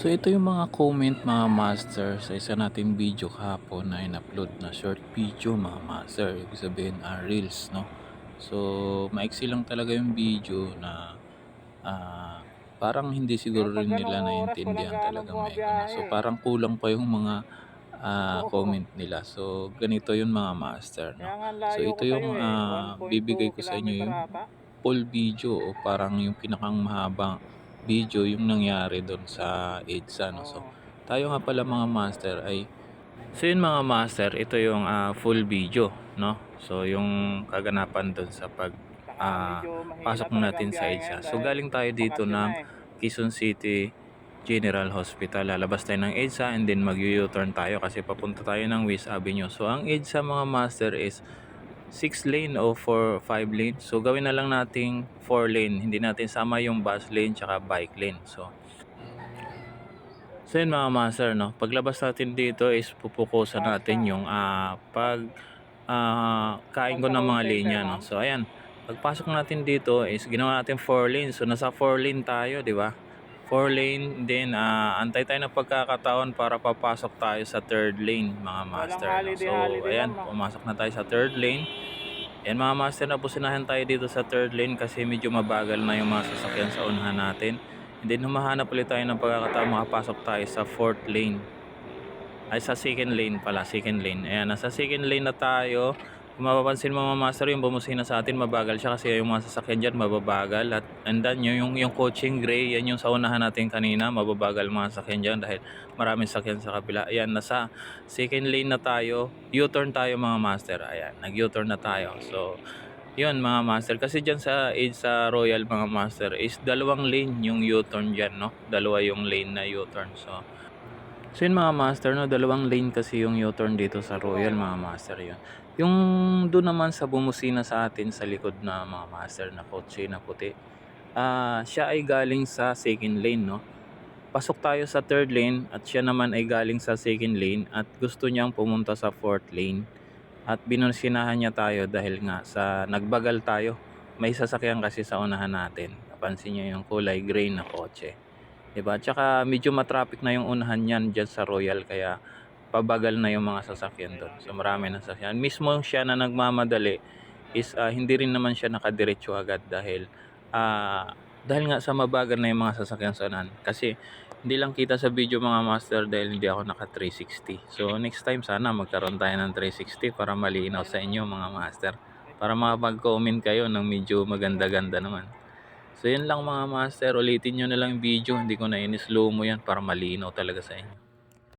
So ito yung mga comment mga master sa isa nating video kahapon na in-upload na short video mga master. Ibig sabihin reels, no? So maiksi lang talaga yung video na ah, parang hindi siguro Yung pag rin nila ganong oras walang naiintindihan gaanong talaga may ano. So bumabiyahe. parang kulang pa yung mga Oo, comment nila. So ganito yun mga master, no? kaya nga ang So layo ito ko yung sa'yo eh, 1.2 bibigay ko sa inyo kilometer yung ata. full video o parang yung pinakang mahabang video yung nangyari doon sa EDSA, no? So Oo. tayo nga pala mga master ay so yun mga master, ito yung full video, no? So yung kaganapan doon sa pag Saka ah, medyo mahina pasok talaga ang natin sa biyahe EDSA. ngayon So dahil galing tayo dito bakasyon na ng eh. Quezon City General Hospital. Lalabas tayo ng EDSA and then mag-U-turn tayo kasi papunta tayo ng West Avenue. So ang EDSA mga master is 6 lane o 5 lane. So gawin na lang nating 4 lane. Hindi natin sama yung bus lane tsaka bike lane. So yun mga master, no? Paglabas natin dito is pupukusan natin Basta. yung kain Saan ko sa ng call mga center linya, no? ma'am? So ayan, pagpasok natin dito is ginawa natin 4 lane. So nasa 4 lane tayo, di ba? 4 lane, then antay tayo ng pagkakataon para papasok tayo sa third lane mga Walang master, no? So holiday-holiday ayan, ma'am ah. pumasok na tayo sa third lane. Yan mga master, napusinahan tayo dito sa third lane kasi medyo mabagal na yung mga sasakyan sa unahan natin. And then humahanap ulit tayo ng pagkakataon makapasok tayo sa fourth lane. Ay sa second lane pala, second lane. Ayan, nasa second lane na tayo. Kung mapapansin mo mga master, yung bumusina sa atin mabagal siya kasi yung mga sasakyan dyan mababagal. At and then yung coaching gray, yan yung sa unahan natin kanina, mababagal mga sasakyan dyan dahil maraming sasakyan sa kabila. Ayan, nasa second lane na tayo. U-turn tayo mga master. Ayan, nag-U-turn na tayo. So yun mga master, kasi dyan sa Royal mga master is dalawang lane yung U-turn dyan, no? Dalawa yung lane na U-turn. So yun mga master, no? Dalawang lane kasi yung U-turn dito sa Royal Oo. mga master yun. Yung doon naman sa bumusina sa atin sa likod na mga master na kotse na puti, siya ay galing sa second lane, no? Pasok tayo sa third lane at siya naman ay galing sa second lane at gusto niyang pumunta sa fourth lane. At binusinahan niya tayo dahil nga sa nagbagal tayo. May sasakyan kasi sa unahan natin. Napansin niyo yung kulay gray na kotse. 'Di ba? Tsaka medyo matraffic na yung unahan niyan diyan sa Royal kaya pabagal na yung mga sasakyan doon. So marami na sasakyan. Mismo siya na nagmamadali is hindi rin naman siya nakadiretso agad dahil nga sa mabagal na yung mga sasakyan sa unahan. Kasi hindi lang kita sa video mga master dahil hindi ako naka 360. So next time sana magkaroon tayo ng 360 para malinaw sa inyo mga master. Para makapag-comment kayo ng medyo maganda-ganda naman. So yun lang mga master, ulitin nyo na lang yung video, hindi ko na in-slow mo yan para malinaw talaga sa inyo.